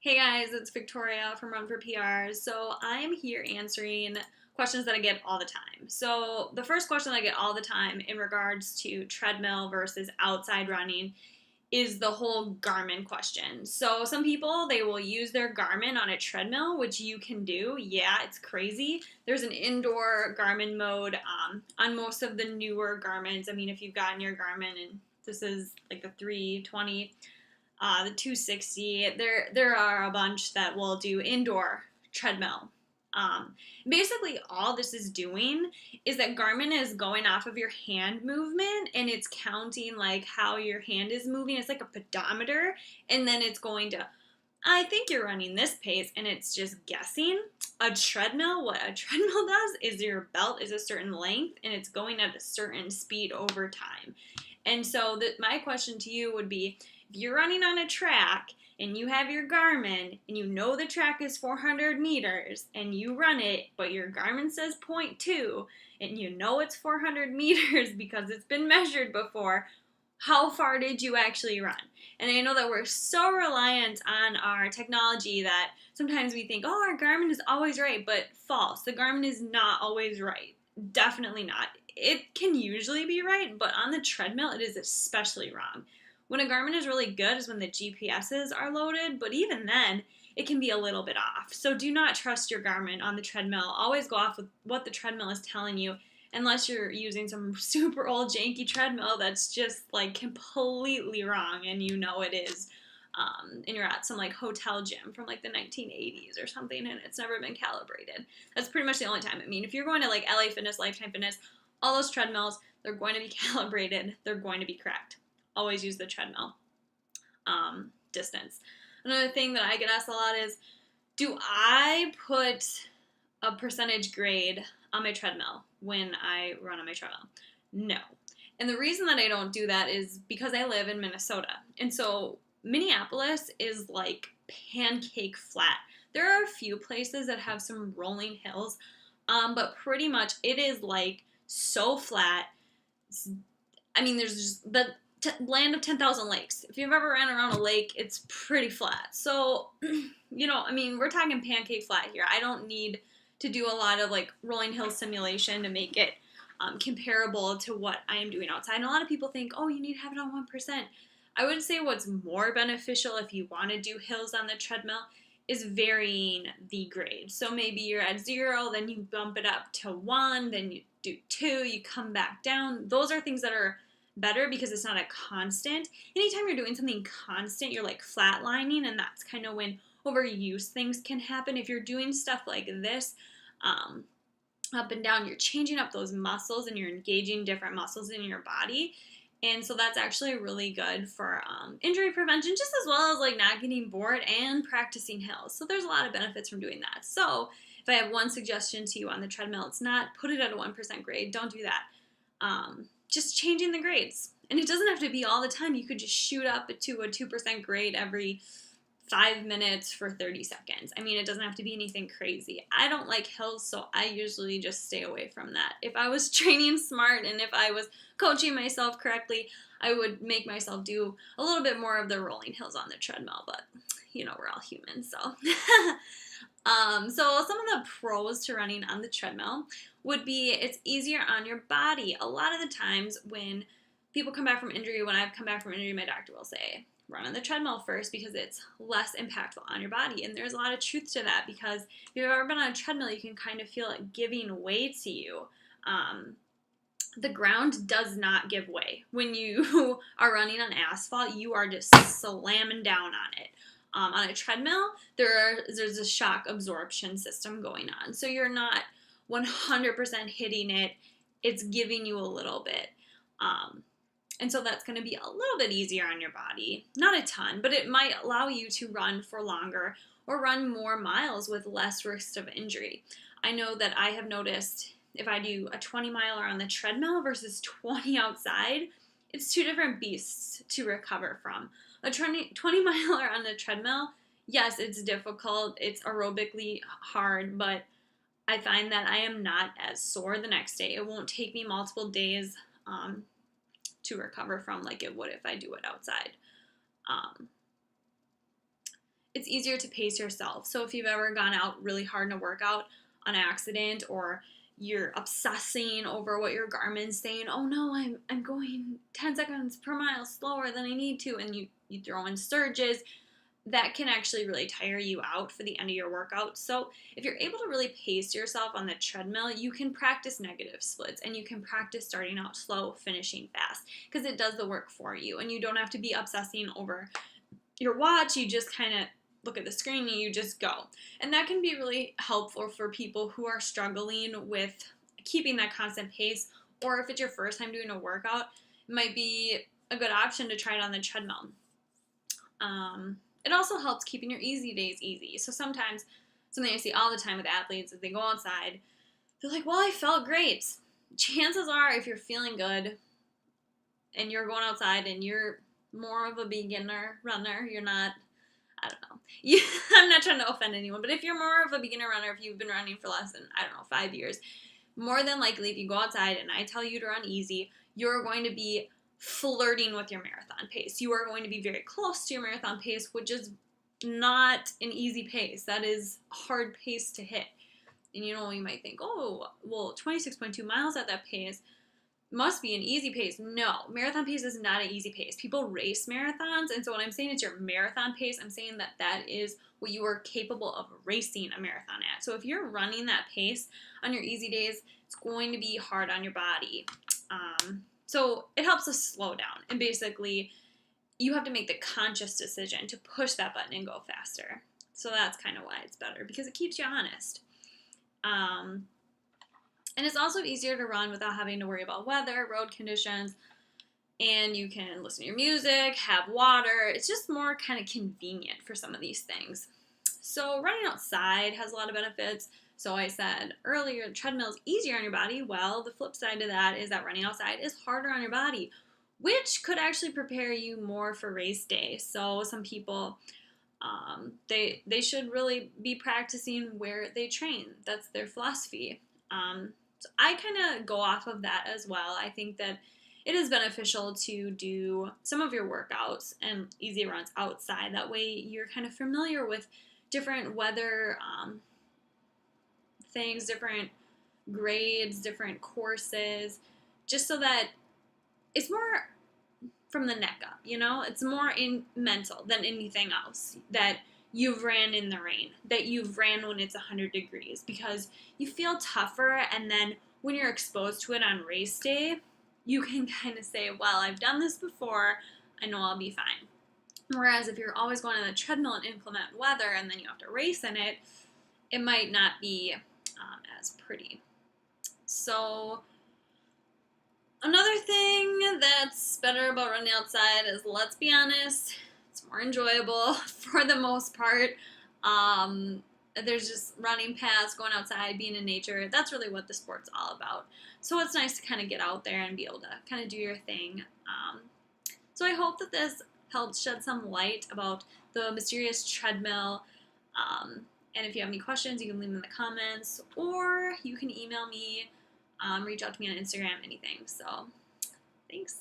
Hey guys, it's Victoria from Run for PR. So I'm here answering questions that I get all the time. So the first question I get all the time in regards to treadmill versus outside running is the whole Garmin question. So some people, they will use their Garmin on a treadmill, which you can do. Yeah, it's crazy. There's an indoor Garmin mode on most of the newer Garmins. I mean, if you've gotten your Garmin and this is like the 320, the 260. There are a bunch that will do indoor treadmill. Basically, all this is doing is that Garmin is going off of your hand movement and it's counting like how your hand is moving. It's like a pedometer, and then it's going to, I think you're running this pace, and it's just guessing. A treadmill, what a treadmill does is your belt is a certain length and it's going at a certain speed over time. And so my question to you would be, if you're running on a track and you have your Garmin and you know the track is 400 meters and you run it, but your Garmin says 0.2 and you know it's 400 meters because it's been measured before, how far did you actually run? And I know that we're so reliant on our technology that sometimes we think, oh, our Garmin is always right, but false. The Garmin is not always right. Definitely not. It can usually be right, but on the treadmill, it is especially wrong. When a Garmin is really good is when the GPSs are loaded, but even then, it can be a little bit off. So do not trust your Garmin on the treadmill. Always go off with what the treadmill is telling you, unless you're using some super old janky treadmill that's just like completely wrong and you know it is. And you're at some like hotel gym from like the 1980s or something and it's never been calibrated. That's pretty much the only time. I mean, if you're going to like LA Fitness, Lifetime Fitness, all those treadmills, they're going to be calibrated. They're going to be correct. Always use the treadmill distance. Another thing that I get asked a lot is, do I put a percentage grade on my treadmill when I run on my treadmill? No. And the reason that I don't do that is because I live in Minnesota. And so Minneapolis is like pancake flat. There are a few places that have some rolling hills, but pretty much it is like so flat. I mean, there's just the land of 10,000 lakes. If you've ever ran around a lake, it's pretty flat. So, I mean, we're talking pancake flat here. I don't need to do a lot of like rolling hill simulation to make it comparable to what I am doing outside. And a lot of people think, oh, you need to have it on 1%. I would say what's more beneficial if you want to do hills on the treadmill is varying the grade. So maybe you're at 0, then you bump it up to 1, then you do 2, you come back down. Those are things that are better because it's not a constant. Anytime you're doing something constant, you're like flatlining, and that's kind of when overuse things can happen. If you're doing stuff like this, up and down, you're changing up those muscles and you're engaging different muscles in your body. And so that's actually really good for injury prevention, just as well as like not getting bored and practicing hills. So there's a lot of benefits from doing that. So if I have one suggestion to you on the treadmill, it's not put it at a 1% grade. Don't do that. Just changing the grades. And it doesn't have to be all the time. You could just shoot up to a 2% grade every 5 minutes for 30 seconds. I mean, it doesn't have to be anything crazy. I don't like hills, so I usually just stay away from that. If I was training smart and if I was coaching myself correctly, I would make myself do a little bit more of the rolling hills on the treadmill, but we're all human, so. So some of the pros to running on the treadmill would be it's easier on your body. A lot of the times when people come back from injury, when I've come back from injury, my doctor will say, run on the treadmill first because it's less impactful on your body. And there's a lot of truth to that because if you've ever been on a treadmill, you can kind of feel it giving way to you. The ground does not give way. When you are running on asphalt, you are just slamming down on it. On a treadmill, there's a shock absorption system going on. So you're not 100% hitting it. It's giving you a little bit. And so that's going to be a little bit easier on your body. Not a ton, but it might allow you to run for longer or run more miles with less risk of injury. I know that I have noticed if I do a 20 miler on the treadmill versus 20 outside, it's two different beasts to recover from. A 20 miler on the treadmill, yes, it's difficult. It's aerobically hard, but I find that I am not as sore the next day. It won't take me multiple days to recover from like it would if I do it outside. it's easier to pace yourself. So if you've ever gone out really hard in a workout on accident, or you're obsessing over what your Garmin's saying, oh no, I'm going 10 seconds per mile slower than I need to, and you throw in surges, that can actually really tire you out for the end of your workout. So if you're able to really pace yourself on the treadmill, you can practice negative splits, and you can practice starting out slow, finishing fast, because it does the work for you, and you don't have to be obsessing over your watch. You just kind of look at the screen and you just go. And that can be really helpful for people who are struggling with keeping that constant pace, or if it's your first time doing a workout, it might be a good option to try it on the treadmill. It also helps keeping your easy days easy. So sometimes, something I see all the time with athletes is they go outside, they're like, well, I felt great. Chances are, if you're feeling good and you're going outside and you're more of a beginner runner, you're not, I don't know. I'm not trying to offend anyone, but if you're more of a beginner runner, if you've been running for less than, 5 years, more than likely, if you go outside and I tell you to run easy, you're going to be flirting with your marathon pace. You are going to be very close to your marathon pace, which is not an easy pace. That is a hard pace to hit. And you might think, oh, well, 26.2 miles at that pace must be an easy pace. No, marathon pace is not an easy pace. People race marathons, and so when I'm saying it's your marathon pace, I'm saying that is what you are capable of racing a marathon at. So if you're running that pace on your easy days, it's going to be hard on your body. So it helps us slow down, and basically you have to make the conscious decision to push that button and go faster. So that's kind of why it's better, because it keeps you honest. And it's also easier to run without having to worry about weather, road conditions, and you can listen to your music, have water. It's just more kind of convenient for some of these things. So running outside has a lot of benefits. So I said earlier, the treadmill is easier on your body. Well, the flip side to that is that running outside is harder on your body, which could actually prepare you more for race day. So some people, they should really be practicing where they train. That's their philosophy. So I kind of go off of that as well. I think that it is beneficial to do some of your workouts and easy runs outside. That way you're kind of familiar with different weather things, different grades, different courses, just so that it's more from the neck up, It's more in mental than anything else, that you've ran in the rain, that you've ran when it's 100 degrees, because you feel tougher, and then when you're exposed to it on race day, you can kind of say, well, I've done this before, I know I'll be fine. Whereas if you're always going on the treadmill and inclement weather, and then you have to race in it, it might not be as pretty. So another thing that's better about running outside is, let's be honest, it's more enjoyable for the most part. There's just running paths, going outside, being in nature. That's really what the sport's all about. So it's nice to kind of get out there and be able to kind of do your thing. So I hope that this helps shed some light about the mysterious treadmill. And if you have any questions, you can leave them in the comments, or you can email me, reach out to me on Instagram, anything. So thanks.